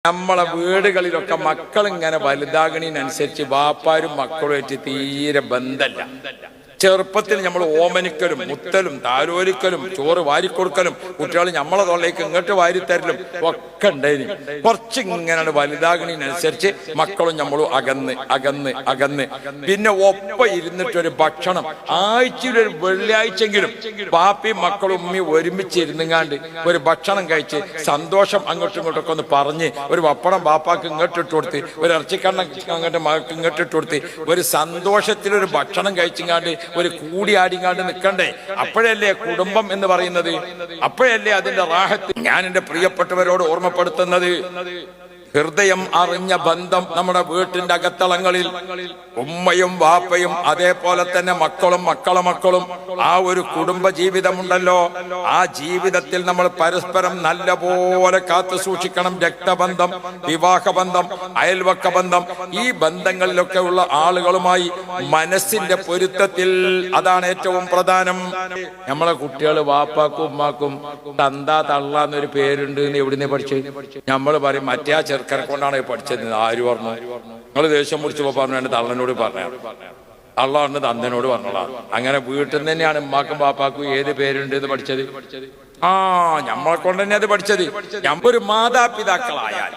നമ്മളെ വീടുകളിലൊക്കെ മക്കൾ ഇങ്ങനെ വലുതാകണതിനനുസരിച്ച് വാപ്പാരും മക്കളുമായിട്ട് തീരെ ബന്ധമല്ല. ചെറുപ്പത്തിൽ നമ്മൾ ഓമനിക്കലും മുത്തലും താലോലിക്കലും ചോറ് വാരിക്കൊടുക്കലും കുട്ടികൾ നമ്മളെ തൊള്ളേക്ക് ഇങ്ങോട്ട് വാരിത്തരലും ഒക്കെ ഉണ്ടായിരുന്നു. കുറച്ച് ഇങ്ങനെ വലുതാകണതിനനുസരിച്ച് മക്കളും നമ്മളും അകന്ന് അകന്ന് അകന്ന് പിന്നെ ഒപ്പം ഇരുന്നിട്ടൊരു ഭക്ഷണം ആഴ്ചയിലൊരു വെള്ളിയാഴ്ചെങ്കിലും പാപ്പയും മക്കളും ഉമ്മയും ഒരുമിച്ച് ഇരുന്നുങ്ങാണ്ട് ഒരു ഭക്ഷണം കഴിച്ച് സന്തോഷം അങ്ങോട്ടും ഇങ്ങോട്ടൊക്കെ ഒന്ന് പറഞ്ഞ് ഒരു പപ്പടം പാപ്പാക്ക് ഇങ്ങോട്ടിട്ട് കൊടുത്ത് ഒരു ഇറച്ചിക്കണ്ണ അങ്ങോട്ട് മകൾക്ക് ഇങ്ങോട്ടിട്ട് കൊടുത്ത് ഒരു സന്തോഷത്തിലൊരു ഭക്ഷണം കഴിച്ചിങ്ങാണ്ട് ഒരു കൂടിയാടിങ്ങാണ്ട് നിൽക്കണ്ടേ? അപ്പോഴല്ലേ കുടുംബം എന്ന് പറയുന്നത്, അപ്പോഴല്ലേ അതിന്റെ റാഹത്ത്. ഞാൻ എന്റെ പ്രിയപ്പെട്ടവരോട് ഓർമ്മപ്പെടുത്തുന്നത്, ഹൃദയം അറിഞ്ഞ ബന്ധം നമ്മുടെ വീട്ടിന്റെ അകത്തളങ്ങളിൽ ഉമ്മയും വാപ്പയും അതേപോലെ തന്നെ മക്കളും മക്കളെ മക്കളും ആ ഒരു കുടുംബ ജീവിതമുണ്ടല്ലോ, ആ ജീവിതത്തിൽ നമ്മൾ പരസ്പരം നല്ല പോലെ കാത്തു സൂക്ഷിക്കണം. രക്തബന്ധം, വിവാഹബന്ധം, അയൽവക്ക ബന്ധം, ഈ ബന്ധങ്ങളിലൊക്കെ ഉള്ള ആളുകളുമായി മനസ്സിന്റെ പൊരുത്തത്തിൽ, അതാണ് ഏറ്റവും പ്രധാനം. നമ്മളെ കുട്ടികൾ വാപ്പാക്കും ഉമ്മാക്കും തന്താ തള്ള എന്നൊരു പേരുണ്ട് എന്ന് എവിടുന്നേ പഠിച്ചു? നമ്മൾ പറയും മറ്റേ ചെറുക്കനെ കൊണ്ടാണ് പഠിച്ചത്. ആര് പറഞ്ഞു? നിങ്ങൾ ദേഷ്യം പിടിച്ചപ്പോ പറഞ്ഞു എന്റെ തള്ളനോട് പറഞ്ഞു, തള്ള പറഞ്ഞത് തന്തനോട് പറഞ്ഞോളാം. അങ്ങനെ വീട്ടിൽ നിന്ന് തന്നെയാണ് ഉമ്മാക്കും പാപ്പാക്കും ഏത് പേരുണ്ട് എന്ന് പഠിച്ചത്. നമ്മളെ കൊണ്ട് തന്നെ അത് പഠിച്ചത്. ഞമ്മൊരു മാതാപിതാക്കളായാൽ